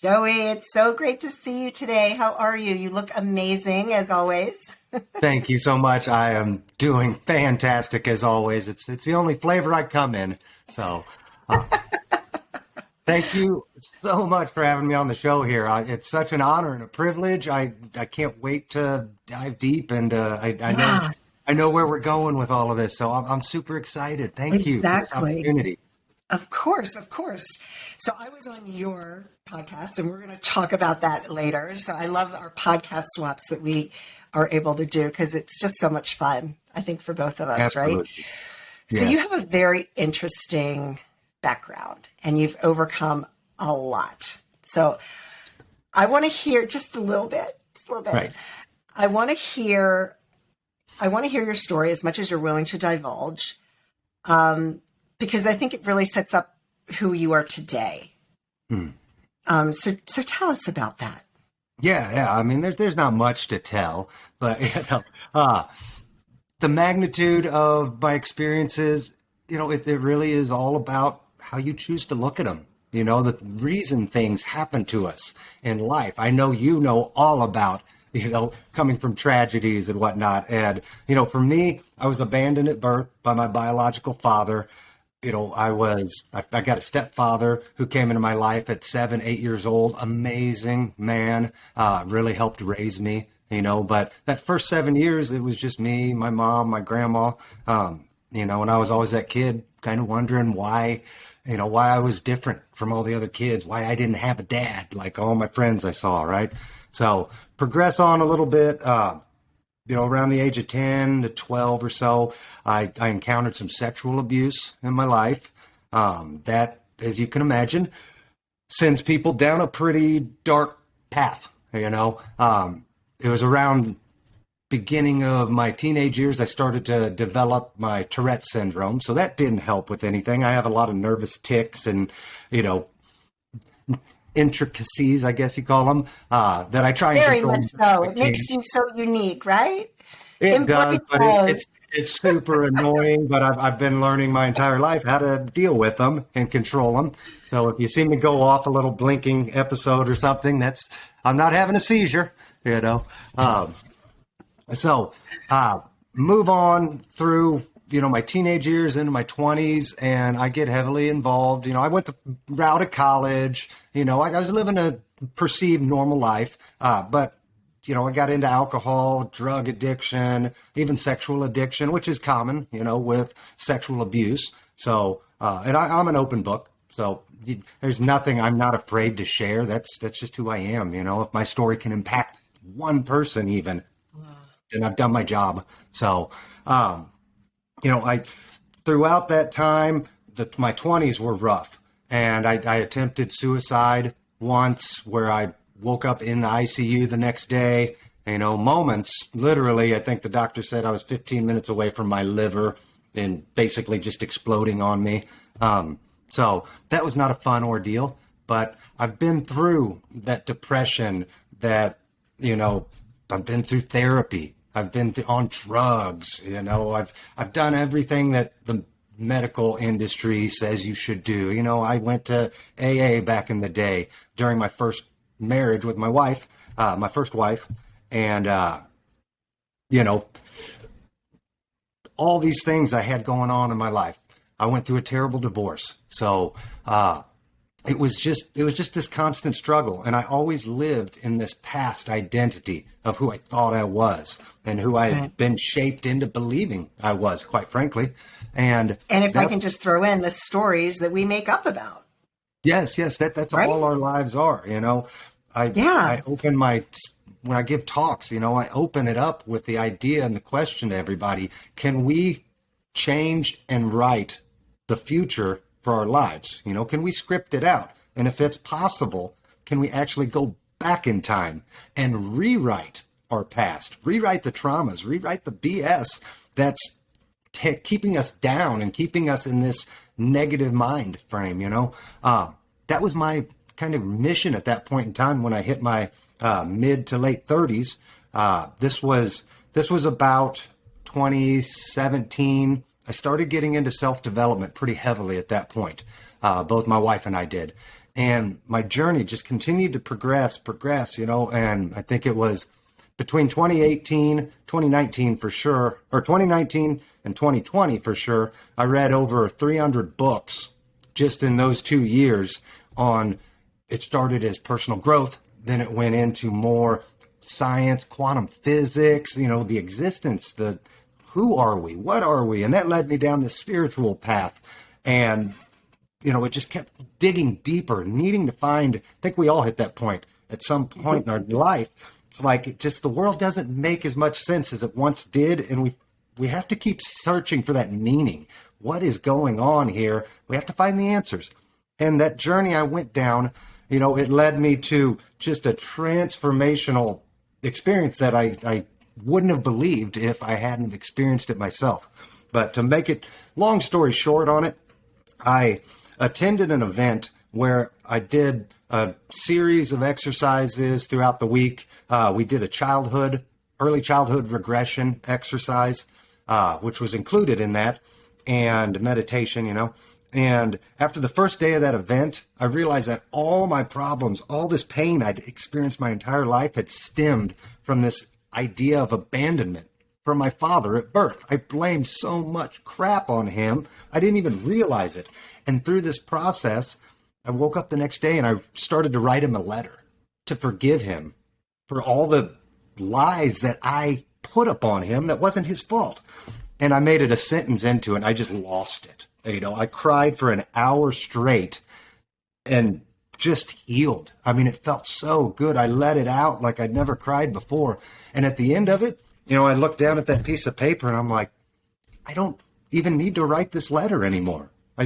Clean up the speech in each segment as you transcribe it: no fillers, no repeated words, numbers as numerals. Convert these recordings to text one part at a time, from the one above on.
Joey, it's so great to see you today. How are you? You look amazing as always. Thank you so much. I am doing fantastic as always. It's the only flavor I come in. So, uh, thank you so much for having me on the show here. It's such an honor and a privilege. I can't wait to dive deep, and Yeah, I know where we're going with all of this. So I'm super excited. Thank you for this exactly. opportunity. Of course, of course. So I was on your podcast and we're going to talk about that later. So I love our podcast swaps that we are able to do because it's just so much fun, I think, for both of us, right? Absolutely. So Yeah. you have a very interesting background and you've overcome a lot. So I want to hear just a little bit. Right. I want to hear I want to hear your story as much as you're willing to divulge, because I think it really sets up who you are today. Hmm. So tell us about that. Yeah. I mean, there's not much to tell, but uh, the magnitude of my experiences, it really is all about how you choose to look at them. The reason things happen to us in life. I know you know all about, coming from tragedies and whatnot. And, for me, I was abandoned at birth by my biological father. I got a stepfather who came into my life at 7, 8 years old. Amazing man, really helped raise me, but that first 7 years, it was just me, my mom, my grandma, and I was always that kid kind of wondering why I was different from all the other kids, why I didn't have a dad like all my friends I saw, right? So progress on a little bit, around the age of 10 to 12 or so, I encountered some sexual abuse in my life. That, as you can imagine, sends people down a pretty dark path. It was around beginning of my teenage years, I started to develop my Tourette syndrome. So that didn't help with anything. I have a lot of nervous tics and, intricacies, I guess you call them, that I try and Very control. much so. It makes you so unique, right? It Embrace does, but those. it's super annoying. But I've been learning my entire life how to deal with them and control them. So if you see me go off a little blinking episode or something, I'm not having a seizure. You know. So move on through my teenage years into my 20s, and I get heavily involved. I went the route of college. I was living a perceived normal life, but I got into alcohol, drug addiction, even sexual addiction, which is common, with sexual abuse. So, and I'm an open book. So there's nothing I'm not afraid to share. That's just who I am. If my story can impact one person even, then I've done my job. So, I throughout that time, my 20s were rough, and I attempted suicide once, where I woke up in the ICU the next day. Moments, literally, I think the doctor said I was 15 minutes away from my liver and basically just exploding on me. So that was not a fun ordeal, but I've been through that depression, I've been through therapy. I've been on drugs. I've done everything that the medical industry says you should do. I went to AA back in the day during my first marriage with my wife, my first wife, and all these things I had going on in my life. I went through a terrible divorce, so it was just this constant struggle, and I always lived in this past identity of who I thought I was and who I Right. had been shaped into believing I was, quite frankly. And And if I that, can just throw in the stories that we make up about, yes, that's right? all our lives are. Yeah. I open when I give talks, I open it up with the idea and the question to everybody: can we change and write the future for our lives? Can we script it out? And if it's possible, can we actually go back in time and rewrite our past, rewrite the traumas, rewrite the BS that's keeping us down and keeping us in this negative mind frame? That was my kind of mission at that point in time when I hit my mid to late 30s. This was about 2017. I started getting into self-development pretty heavily at that point. Both my wife and I did. And my journey just continued to progress, and I think it was between 2019 for sure, or 2019 and 2020 for sure, I read over 300 books just in those 2 years on, it started as personal growth, then it went into more science, quantum physics, the existence, who are we, what are we? And that led me down this spiritual path. And, it just kept digging deeper, needing to find, I think we all hit that point at some point in our life. It's like the world doesn't make as much sense as it once did. And we have to keep searching for that meaning. What is going on here? We have to find the answers. And that journey I went down, it led me to just a transformational experience that I wouldn't have believed if I hadn't experienced it myself. But to make it long story short on it, I attended an event where I did a series of exercises throughout the week. We did a early childhood regression exercise, which was included in that, and meditation, And after the first day of that event, I realized that all my problems, all this pain I'd experienced my entire life had stemmed from this idea of abandonment from my father at birth. I blamed so much crap on him, I didn't even realize it. And through this process, I woke up the next day and I started to write him a letter to forgive him for all the lies that I put upon him that wasn't his fault. And I made it a sentence into it, and I just lost it. I cried for an hour straight and just healed. I mean, it felt so good. I let it out like I'd never cried before. And at the end of it, I looked down at that piece of paper and I'm like, I don't even need to write this letter anymore. I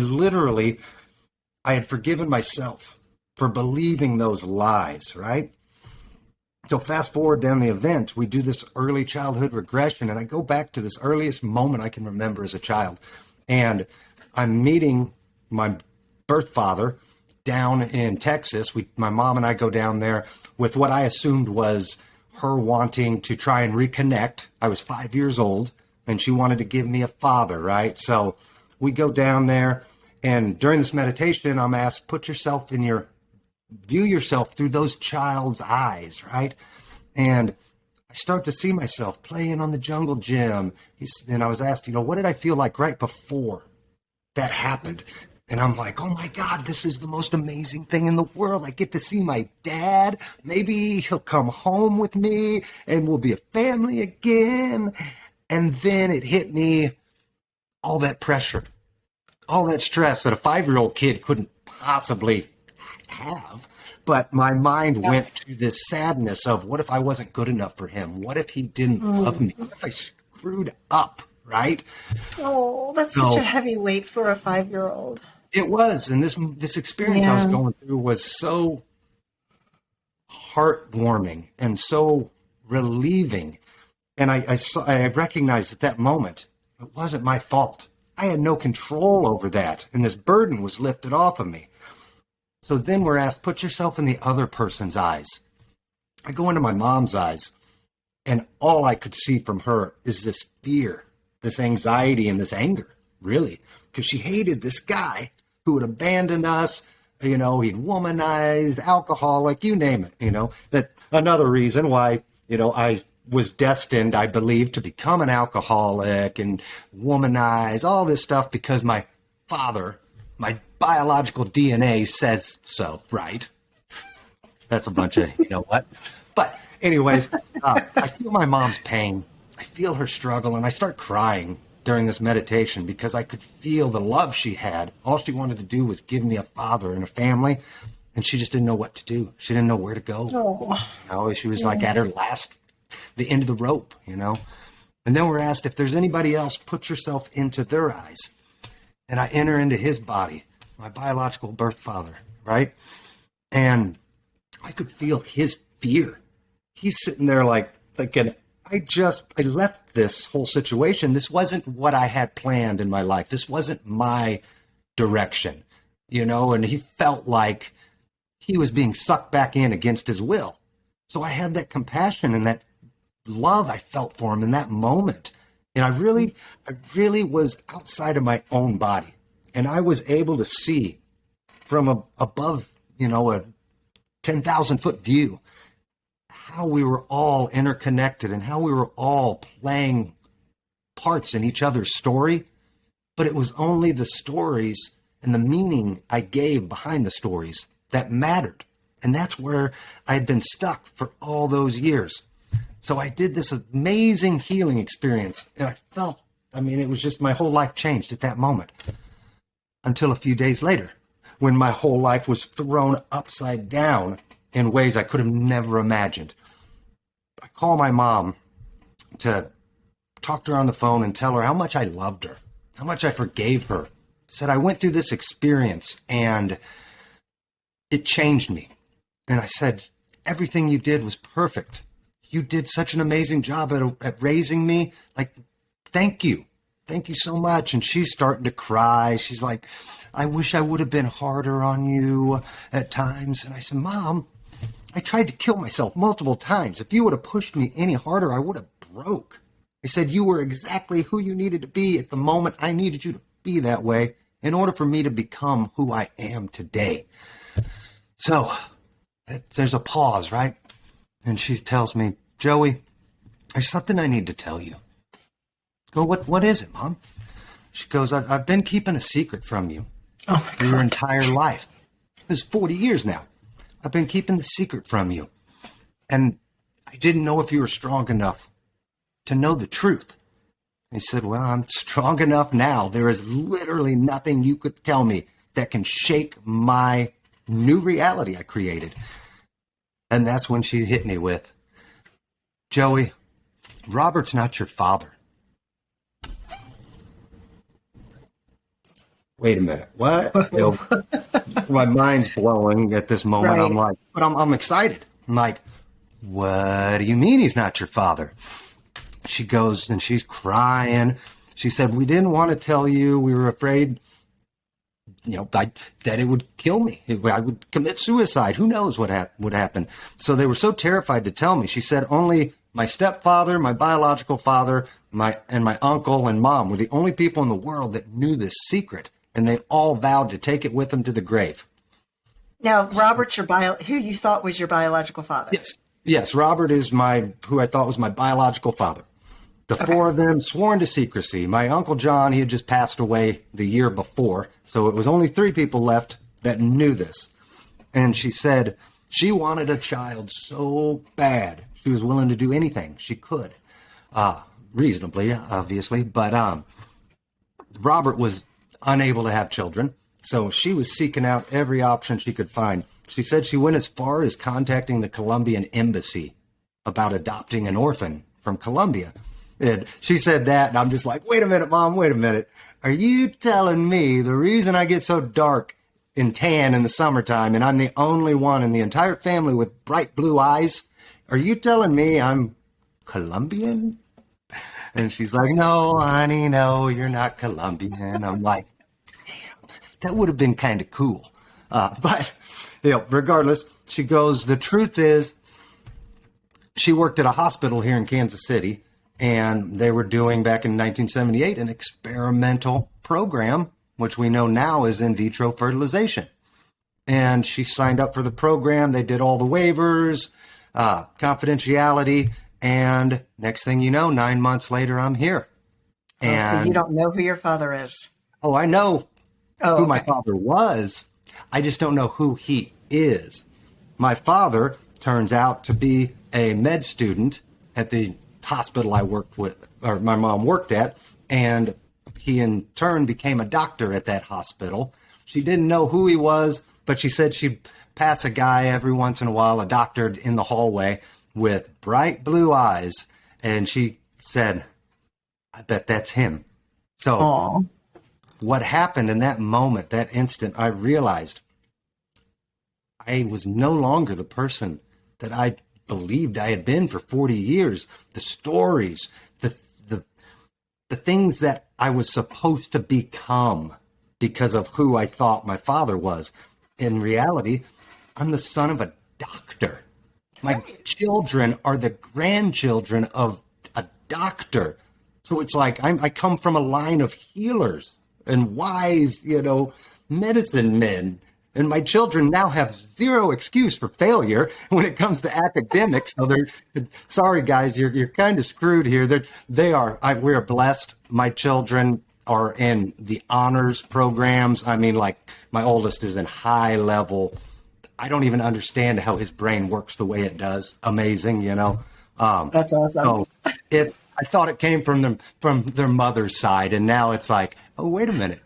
had forgiven myself for believing those lies, right? So fast forward down the event, we do this early childhood regression, and I go back to this earliest moment I can remember as a child. And I'm meeting my birth father down in Texas. My mom and I go down there with what I assumed was her wanting to try and reconnect. I was 5 years old, and she wanted to give me a father, right? So we go down there, and during this meditation, I'm asked, view yourself through those child's eyes, right? And I start to see myself playing on the jungle gym. And I was asked, what did I feel like right before that happened? And I'm like, oh my God, this is the most amazing thing in the world. I get to see my dad. Maybe he'll come home with me and we'll be a family again. And then it hit me, all that pressure, all that stress that a 5-year-old kid couldn't possibly have. But my mind went to this sadness of, what if I wasn't good enough for him? What if he didn't love me? What if I screwed up, right? Oh, that's such a heavy weight for a 5-year-old. It was. And this experience I was going through was so heartwarming and so relieving. And I recognized at that moment, it wasn't my fault. I had no control over that. And this burden was lifted off of me. So then we're asked, put yourself in the other person's eyes. I go into my mom's eyes, and all I could see from her is this fear, this anxiety, and this anger, really, because she hated this guy who would abandon us. He'd womanized, alcoholic, you name it, that another reason why, I was destined, I believe, to become an alcoholic and womanize, all this stuff, because my father, my biological DNA says so, right? That's a bunch of, what? But anyways, I feel my mom's pain. I feel her struggle, and I start crying during this meditation because I could feel the love she had. All she wanted to do was give me a father and a family, and she just didn't know what to do. She didn't know where to go. She was like at her the end of the rope, And then we're asked, if there's anybody else, put yourself into their eyes. And I enter into his body, my biological birth father, right? And I could feel his fear. He's sitting there like thinking, I left this whole situation. This wasn't what I had planned in my life. This wasn't my direction, and he felt like he was being sucked back in against his will. So I had that compassion and that love I felt for him in that moment. And I really was outside of my own body. And I was able to see from above a 10,000 foot view, how we were all interconnected and how we were all playing parts in each other's story. But it was only the stories and the meaning I gave behind the stories that mattered. And that's where I had been stuck for all those years. So I did this amazing healing experience, and I felt, it was just my whole life changed at that moment. Until a few days later, when my whole life was thrown upside down in ways I could have never imagined. I call my mom to talk to her on the phone and tell her how much I loved her, how much I forgave her. Said I went through this experience and it changed me. And I said, everything you did was perfect. You did such an amazing job at raising me. Like, thank you. Thank you so much. And she's starting to cry. She's like, I wish I would have been harder on you at times. And I said, Mom, I tried to kill myself multiple times. If you would have pushed me any harder, I would have broke. I said, you were exactly who you needed to be at the moment I needed you to be that way in order for me to become who I am today. So there's a pause, right? And she tells me, Joey, there's something I need to tell you. Go, what is it, Mom? She goes, I've been keeping a secret from you your entire life. This is 40 years now. I've been keeping the secret from you. And I didn't know if you were strong enough to know the truth. He said, well, I'm strong enough now. There is literally nothing you could tell me that can shake my new reality I created. And that's when she hit me with, Joey, Robert's not your father. Wait a minute. What? My mind's blowing at this moment. Right. I'm excited. I'm like, what do you mean he's not your father? She goes and she's crying. She said, we didn't want to tell you. We were afraid, that it would kill me. I would commit suicide. Who knows what would happen? So they were so terrified to tell me. She said, only my stepfather, my biological father, my uncle and mom were the only people in the world that knew this secret. And they all vowed to take it with them to the grave. Now, Robert's who you thought was your biological father? Yes. Robert is who I thought was my biological father. The four of them sworn to secrecy. My Uncle John, he had just passed away the year before. So it was only 3 people left that knew this. And she said she wanted a child so bad. She was willing to do anything she could. Reasonably, obviously. But Robert was unable to have children. So she was seeking out every option she could find. She said she went as far as contacting the Colombian embassy about adopting an orphan from Colombia. And she said that, and I'm just like, wait a minute, Mom, wait a minute. Are you telling me the reason I get so dark and tan in the summertime and I'm the only one in the entire family with bright blue eyes, are you telling me I'm Colombian? And she's like, no, honey, no, you're not Colombian. I'm like, damn, that would have been kind of cool. But regardless, she goes, the truth is, she worked at a hospital here in Kansas City, and they were doing back in 1978 an experimental program, which we know now is in vitro fertilization. And she signed up for the program. They did all the waivers, confidentiality. And next thing you know, 9 months later, I'm here. And so you don't know who your father is? Oh, I know who my father was. I just don't know who he is. My father turns out to be a med student at the hospital I worked with, or my mom worked at, and he in turn became a doctor at that hospital. She didn't know who he was, but she said she'd pass a guy every once in a while, a doctor in the hallway with bright blue eyes, and she said, I bet that's him. So Aww. What happened in that moment, that instant, I realized I was no longer the person that I believed I had been for 40 years. The stories, the things that I was supposed to become because of who I thought my father was. In reality, I'm the son of a doctor. My children are the grandchildren of a doctor. So it's like I come from a line of healers and wise, medicine men. And my children now have zero excuse for failure when it comes to academics. So they're sorry, guys, you're kind of screwed here. We are blessed. My children are in the honors programs. I mean, like my oldest is in high level. I don't even understand how his brain works the way it does. Amazing, you know. That's awesome. So I thought it came from their mother's side, and now it's like, oh, wait a minute.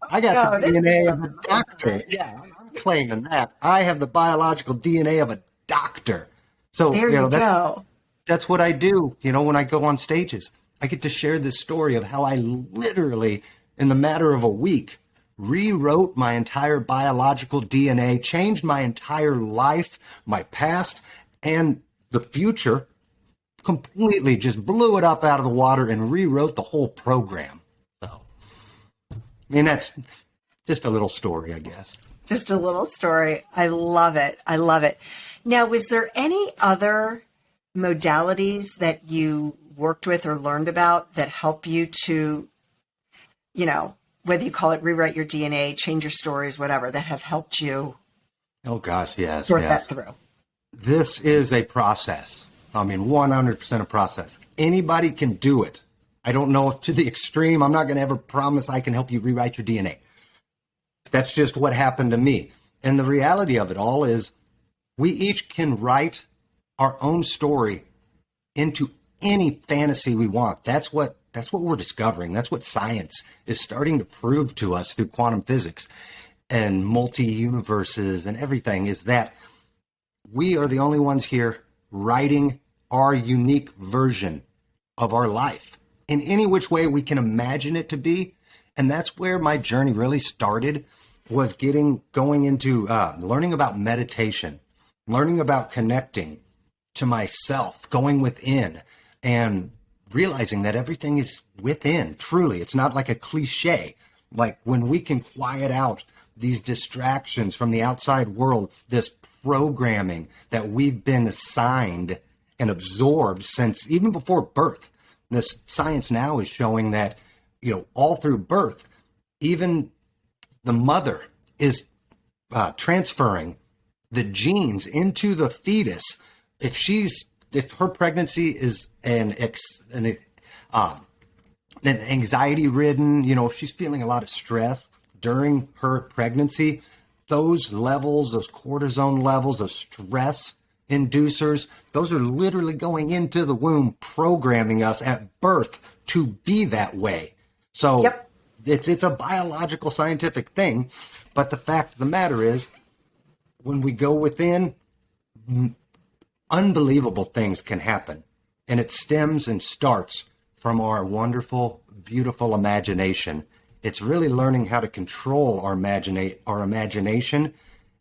I got the DNA of a doctor. Yeah, I'm claiming that. I have the biological DNA of a doctor. So there you go. That's what I do. You know, when I go on stages, I get to share this story of how I literally, in the matter of a week, rewrote my entire biological DNA, changed my entire life, my past, and the future, completely just blew it up out of the water and rewrote the whole program. So, I mean, that's just a little story, I guess. Just a little story. I love it. I love it. Now, was there any other modalities that you worked with or learned about that help you to, you know, whether you call it rewrite your DNA, change your stories, whatever, that have helped you? Oh, gosh, yes. Sort that through. This is a process. I mean, 100% a process. Anybody can do it. I don't know if to the extreme. I'm not going to ever promise I can help you rewrite your DNA. That's just what happened to me. And the reality of it all is we each can write our own story into any fantasy we want. That's what we're discovering. That's what science is starting to prove to us through quantum physics and multi-universes and everything, is that we are the only ones here writing our unique version of our life in any which way we can imagine it to be. And that's where my journey really started, was going into learning about meditation, learning about connecting to myself, going within, and realizing that everything is within. Truly, it's not like a cliche. Like when we can quiet out these distractions from the outside world, this programming that we've been assigned and absorbed since even before birth. This science now is showing that, you know, all through birth, even the mother is transferring the genes into the fetus. If her pregnancy is an anxiety ridden, you know, if she's feeling a lot of stress during her pregnancy, those levels, those cortisone levels, those stress inducers, those are literally going into the womb, programming us at birth to be that way. So yep. It's a biological scientific thing. But the fact of the matter is, when we go within, unbelievable things can happen. And it stems and starts from our wonderful, beautiful imagination. It's really learning how to control our imagination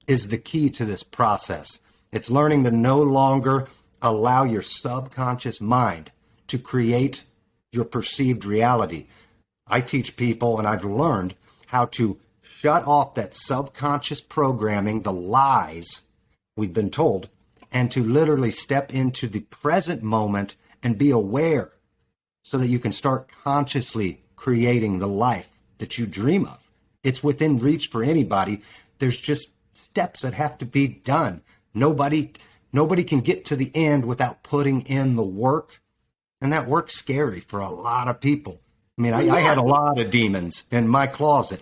is the key to this process. It's learning to no longer allow your subconscious mind to create your perceived reality. I teach people, and I've learned how to shut off that subconscious programming, the lies we've been told, and to literally step into the present moment and be aware so that you can start consciously creating the life that you dream of. It's within reach for anybody. There's just steps that have to be done. Nobody can get to the end without putting in the work. And that work's scary for a lot of people. I mean, I had a lot of demons in my closet.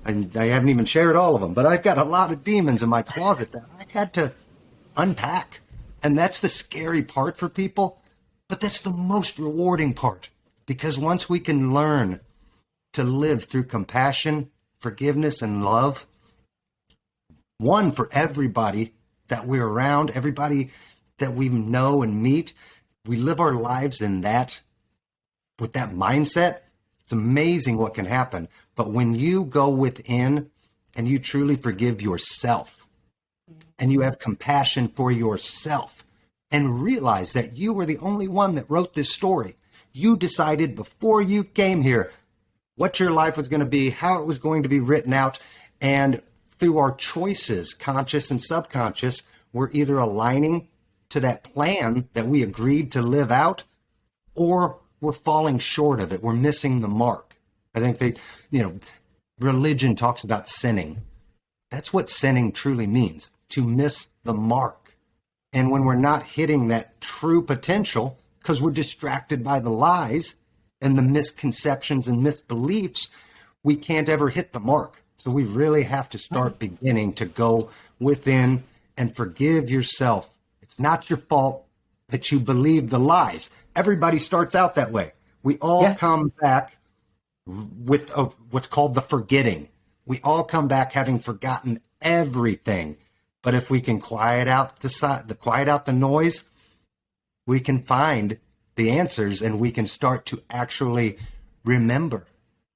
And I haven't even shared all of them, but I've got a lot of demons in my closet that I had to unpack. And that's the scary part for people, but that's the most rewarding part, because once we can learn to live through compassion, forgiveness, and love, one for everybody that we're around, everybody that we know and meet, we live our lives in that, with that mindset. It's amazing what can happen. But when you go within and you truly forgive yourself and you have compassion for yourself and realize that you were the only one that wrote this story. You decided before you came here what your life was going to be, how it was going to be written out. And through our choices, conscious and subconscious, we're either aligning to that plan that we agreed to live out, or we're falling short of it. We're missing the mark. I think religion talks about sinning. That's what sinning truly means, to miss the mark. And when we're not hitting that true potential because we're distracted by the lies and the misconceptions and misbeliefs, we can't ever hit the mark. So we really have to start beginning to go within and forgive yourself. It's not your fault that you believe the lies. Everybody starts out that way. We all come back with what's called the forgetting. We all come back having forgotten everything. But if we can quiet out the noise, we can find the answers and we can start to actually remember.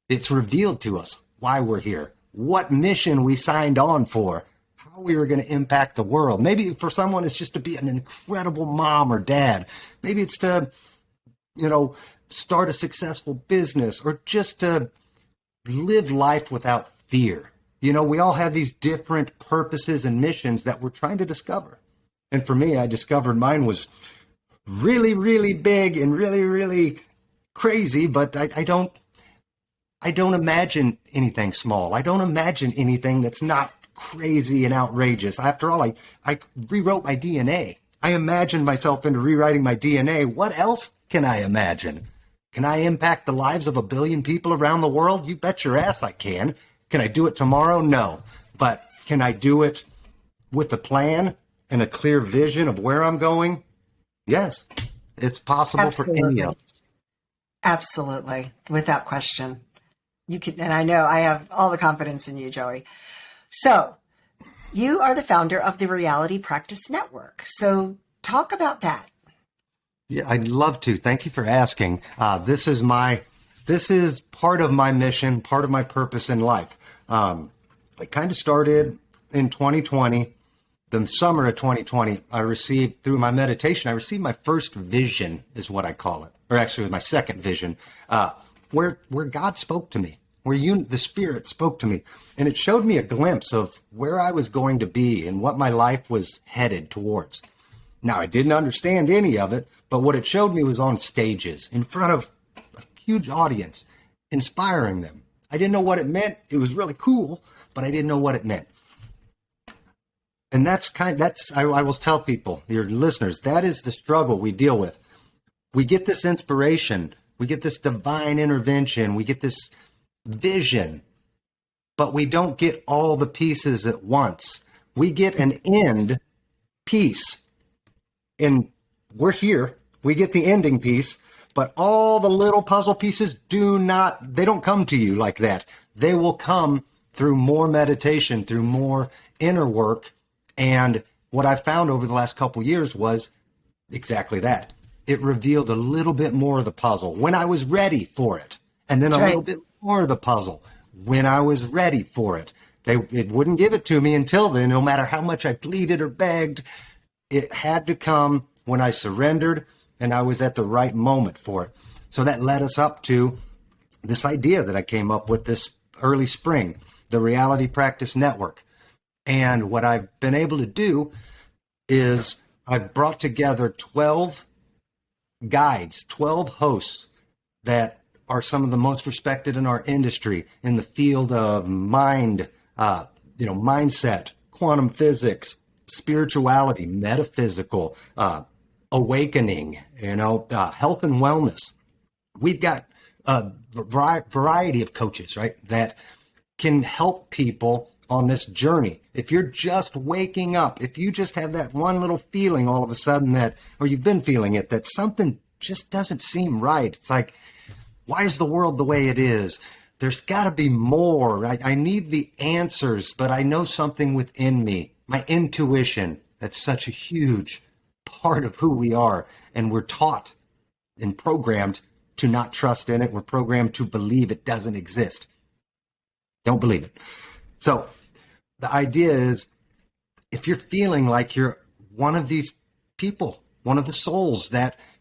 It's revealed to us why we're here, what mission we signed on for, how we were going to impact the world. Maybe for someone, it's just to be an incredible mom or dad. Maybe it's to, start a successful business or just to live life without fear. We all have these different purposes and missions that we're trying to discover. And for me, I discovered mine was really, really big and really, really crazy, but I don't imagine anything small. I don't imagine anything that's not crazy and outrageous. After all, I rewrote my DNA. I imagined myself into rewriting my DNA. What else can I imagine? Can I impact the lives of 1 billion people around the world? You bet your ass I can. Can I do it tomorrow? No. But can I do it with a plan and a clear vision of where I'm going? Yes. It's possible for any of us. Absolutely. Without question. You can, and I know I have all the confidence in you, Joey. So you are the founder of the Reality Practice Network. So talk about that. Yeah, I'd love to. Thank you for asking. This is part of my mission, part of my purpose in life. It kind of started in 2020, the summer of 2020. Through my meditation, I received my first vision, is what I call it, or actually it was my second vision, where God spoke to me, where the Spirit spoke to me, and it showed me a glimpse of where I was going to be and what my life was headed towards. Now, I didn't understand any of it, but what it showed me was on stages in front of a huge audience, inspiring them. I didn't know what it meant. It was really cool, but I didn't know what it meant. And I will tell people, your listeners, that is the struggle we deal with. We get this inspiration, we get this divine intervention, we get this vision, but we don't get all the pieces at once. We get an end piece. And we're here, we get the ending piece, but all the little puzzle pieces they don't come to you like that. They will come through more meditation, through more inner work. And what I found over the last couple years was exactly that. It revealed a little bit more of the puzzle when I was ready for it. And then little bit more of the puzzle when I was ready for it. It wouldn't give it to me until then, no matter how much I pleaded or begged. It had to come when I surrendered and I was at the right moment for it. So that led us up to this idea that I came up with this early spring, the Reality Practice Network. And what I've been able to do is I've brought together 12 guides, 12 hosts that are some of the most respected in our industry in the field of mindset, quantum physics, spirituality, metaphysical, awakening, health and wellness. We've got a variety of coaches, right, that can help people on this journey. If you're just waking up, if you just have that one little feeling all of a sudden or you've been feeling it, that something just doesn't seem right. It's like, why is the world the way it is? There's got to be more. I need the answers, but I know something within me. My intuition, that's such a huge part of who we are. And we're taught and programmed to not trust in it. We're programmed to believe it doesn't exist. Don't believe it. So the idea is, if you're feeling like you're one of these people, one of the souls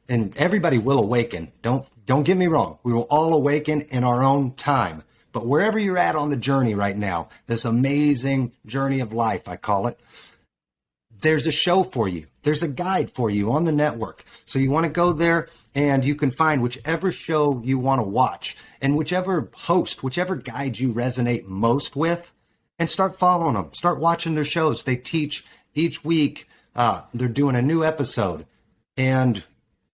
and everybody will awaken. Don't get me wrong. We will all awaken in our own time. But wherever you're at on the journey right now, this amazing journey of life, I call it, there's a show for you. There's a guide for you on the network. So you want to go there and you can find whichever show you want to watch and whichever host, whichever guide you resonate most with, and start following them. Start watching their shows. They teach each week. They're doing a new episode and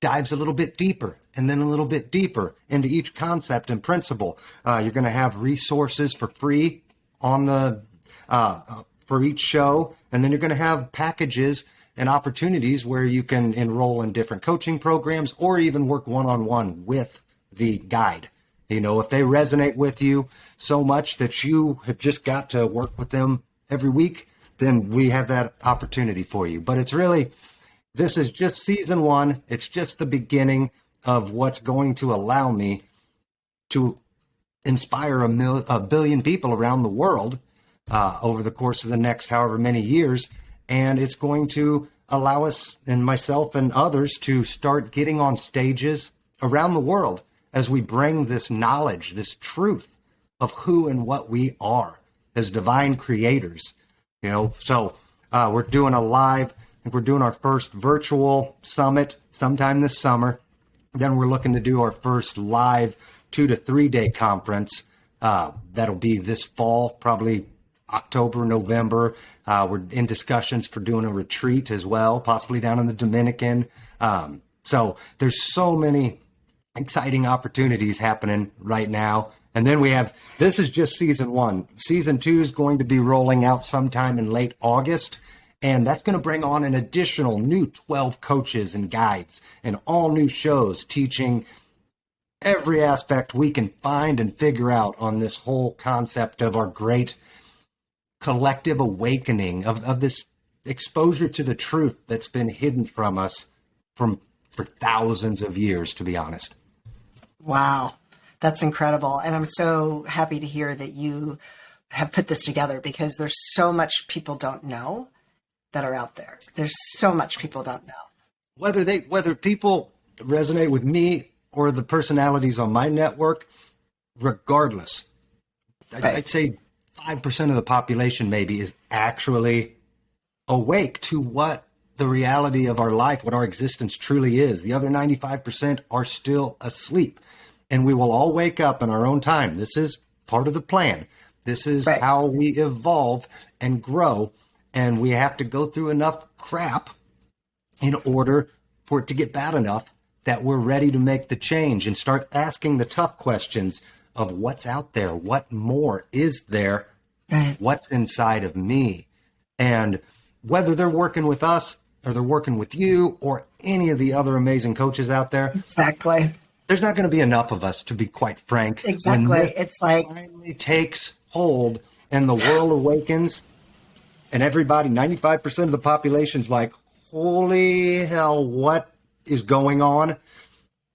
dives a little bit deeper and then a little bit deeper into each concept and principle. You're going to have resources for free on the for each show, and then you're going to have packages and opportunities where you can enroll in different coaching programs or even work one-on-one with the guide. You know, if they resonate with you so much that you have just got to work with them every week, then we have that opportunity for you. But it's really, this is just season 1. It's just the beginning of what's going to allow me to inspire a billion people around the world over the course of the next however many years. And it's going to allow us and myself and others to start getting on stages around the world as we bring this knowledge, this truth of who and what we are as divine creators. You know, so we're doing a live, I think we're doing our first virtual summit sometime this summer. Then we're looking to do our first live 2 to 3 day conference. That'll be this fall, probably October, November. We're in discussions for doing a retreat as well, possibly down in the Dominican. So there's so many exciting opportunities happening right now. And then we have, this is just season 1. Season 2 is going to be rolling out sometime in late August. And that's going to bring on an additional new 12 coaches and guides and all new shows teaching every aspect we can find and figure out on this whole concept of our great collective awakening of this exposure to the truth that's been hidden from us for thousands of years, to be honest. Wow, that's incredible. And I'm so happy to hear that you have put this together, because there's so much people don't know that are out there. There's so much people don't know. Whether people resonate with me or the personalities on my network, regardless, right. I'd say 5% of the population maybe is actually awake to what the reality of our life, what our existence truly is. The other 95% are still asleep, and we will all wake up in our own time. This is part of the plan. This is right. How we evolve and grow, and we have to go through enough crap in order for it to get bad enough that we're ready to make the change and start asking the tough questions of what's out there, what more is there, right. What's inside of me. And whether they're working with us or they're working with you or any of the other amazing coaches out there. Exactly. There's not going to be enough of us, to be quite frank. Exactly. When this it's like finally takes hold and the world awakens and everybody, 95% of the population's like, holy hell, what is going on?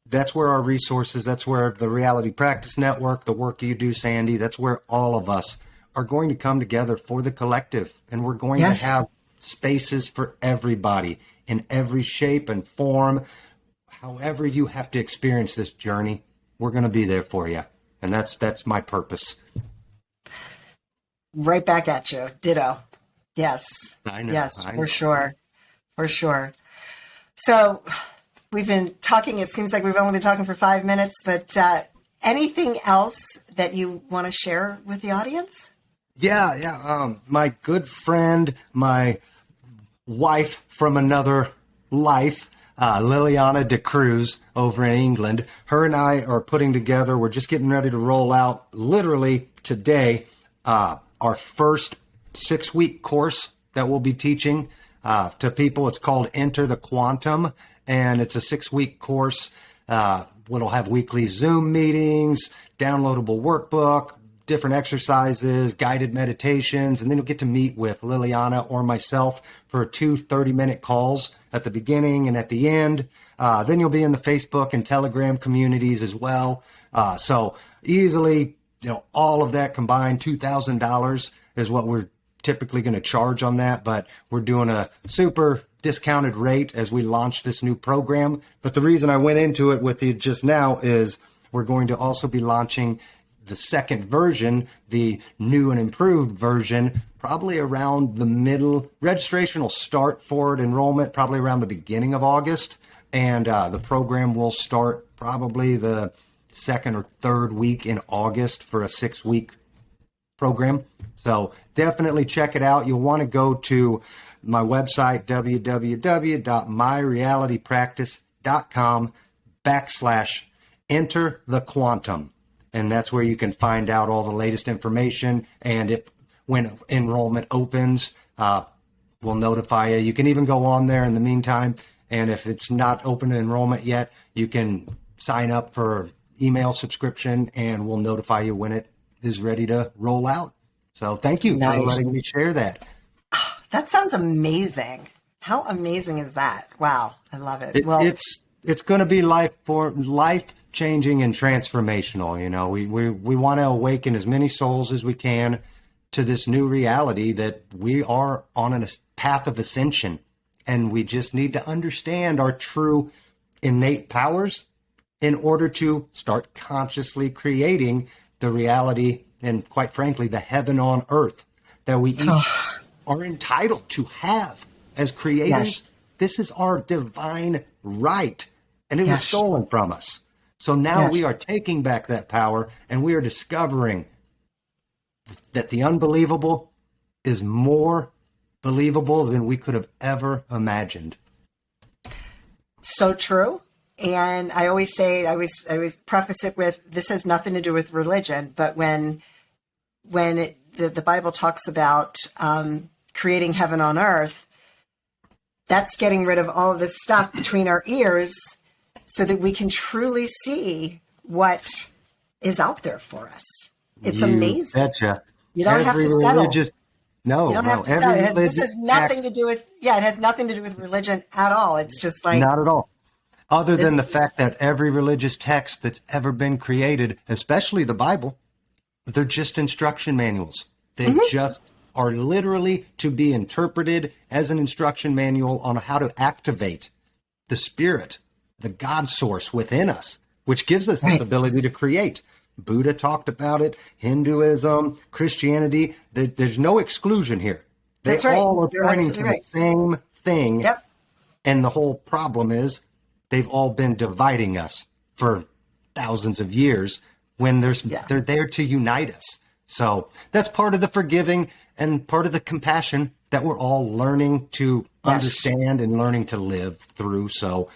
That's where our resources, that's where the Reality Practice Network, the work you do, Sandee, that's where all of us are going to come together for the collective. And we're going to have spaces for everybody in every shape and form. However you have to experience this journey, we're going to be there for you. And that's my purpose. Right back at you. Ditto. Yes. I know. Yes, for sure. For sure. So we've been talking, it seems like we've only been talking for 5 minutes, but anything else that you want to share with the audience? Yeah. My good friend, my wife from another life, Liliana De Cruz over in England. Her and I are putting together, we're just getting ready to roll out literally today, our first 6-week course that we'll be teaching to people. It's called Enter the Quantum, and it's a 6-week course. We'll have weekly Zoom meetings, downloadable workbook, different exercises, guided meditations, and then you'll get to meet with Liliana or myself for 2 30-minute calls at the beginning and at the end. Then you'll be in the Facebook and Telegram communities as well. So easily, all of that combined, $2,000 is what we're typically going to charge on that, but we're doing a super discounted rate as we launch this new program. But the reason I went into it with you just now is we're going to also be launching the second version, the new and improved version, probably around the middle. Registration will start for enrollment probably around the beginning of August, and the program will start probably the second or third week in August for a 6-week program. So definitely check it out. You'll want to go to my website, www.myrealitypractice.com/enter the quantum. And that's where you can find out all the latest information. And when enrollment opens, we'll notify you. You can even go on there in the meantime. And if it's not open to enrollment yet, you can sign up for email subscription and we'll notify you when it is ready to roll out. So thank you for letting me share that. That sounds amazing. How amazing is that? Wow. I love it. It's going to be life changing and transformational. You know, we want to awaken as many souls as we can to this new reality that we are on a path of ascension, and we just need to understand our true innate powers in order to start consciously creating the reality and, quite frankly, the heaven on earth that we each are entitled to have as creators. Yes. This is our divine right, and it was stolen from us. So now we are taking back that power, and we are discovering that the unbelievable is more believable than we could have ever imagined. So true. And I always say, I always preface it with, this has nothing to do with religion, but when the Bible talks about creating heaven on earth, that's getting rid of all of this stuff between our ears so that we can truly see what is out there for us. It's amazing. Betcha. You don't have to settle. No, you don't have to settle. This has nothing to do with, it has nothing to do with religion at all. It's just like. Not at all. Other than the fact that every religious text that's ever been created, especially the Bible, they're just instruction manuals. They just are literally to be interpreted as an instruction manual on how to activate the spirit, the God source within us, which gives us this ability to create. Buddha talked about it, Hinduism, Christianity. There's no exclusion here. They all are pointing to the same thing. Yep. And the whole problem is they've all been dividing us for thousands of years when they're there to unite us. So that's part of the forgiving and part of the compassion that we're all learning to understand and learning to live through. So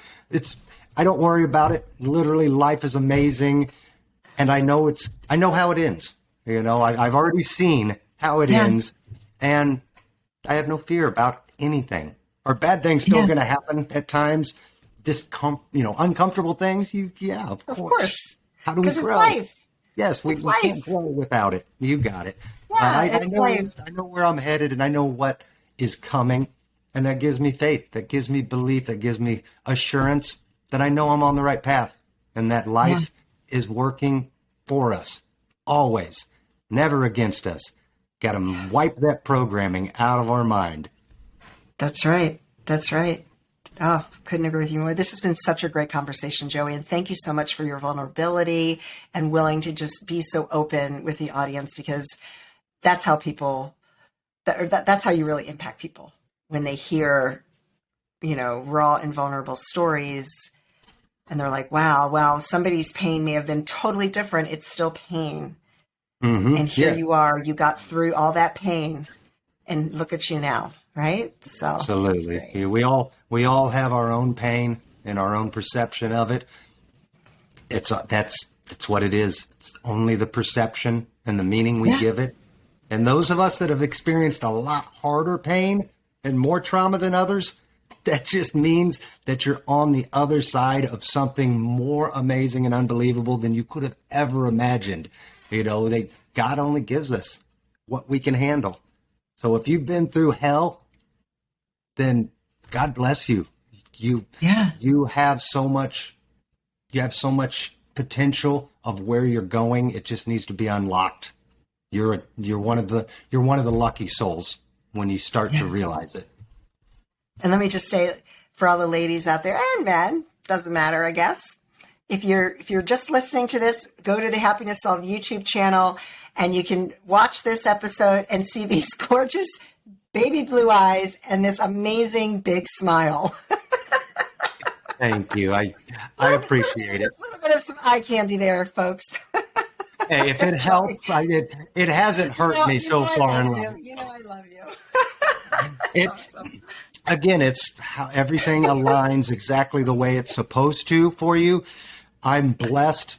I don't worry about it. Literally, life is amazing. And I know how it ends. You know, I've already seen how it ends, and I have no fear about anything. Are bad things still going to happen at times? Uncomfortable things? Of course. How do we grow? Because it's life. Yes, we can't grow without it. You got it. Yeah, it's life. I know where I'm headed, and I know what is coming, and that gives me faith. That gives me belief. That gives me assurance that I know I'm on the right path, and that life is working for us, always, never against us. Got to wipe that programming out of our mind. That's right. Oh, couldn't agree with you more. This has been such a great conversation, Joey, and thank you so much for your vulnerability and willing to just be so open with the audience, because that's how that's how you really impact people when they hear, raw and vulnerable stories. And they're like, wow, somebody's pain may have been totally different. It's still pain. Mm-hmm. And here you are, you got through all that pain and look at you now. Right. So absolutely. We all have our own pain and our own perception of it. That's what it is. It's only the perception and the meaning we give it. And those of us that have experienced a lot harder pain and more trauma than others, that just means that you're on the other side of something more amazing and unbelievable than you could have ever imagined. God only gives us what we can handle. So if you've been through hell, then God bless you. You have so much potential of where you're going. It just needs to be unlocked. You're one of the lucky souls when you start to realize it. And let me just say, for all the ladies out there and men, doesn't matter, I guess. If you're just listening to this, go to the Happiness Solved YouTube channel and you can watch this episode and see these gorgeous baby blue eyes and this amazing big smile. Thank you. I appreciate it. A little bit of some eye candy there, folks. Hey, if it helps, it hasn't hurt me so far in life. You know I love you. It, That's awesome. again, it's how everything aligns exactly the way it's supposed to for you. I'm blessed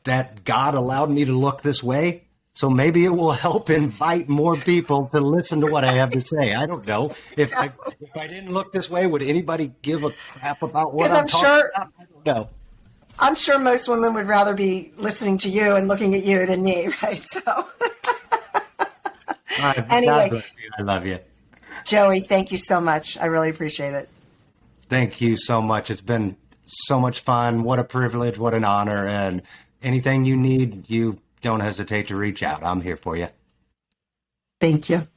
that God allowed me to look this way. So maybe it will help invite more people to listen to what I have to say. I don't know. If I didn't look this way, would anybody give a crap about what Because I'm talking about? I don't know. I'm sure most women would rather be listening to you and looking at you than me, right? So God anyway, bless you. I love you. Joey, thank you so much. I really appreciate it. Thank you so much. It's been so much fun. What a privilege. What an honor. And anything you need, you don't hesitate to reach out. I'm here for you. Thank you.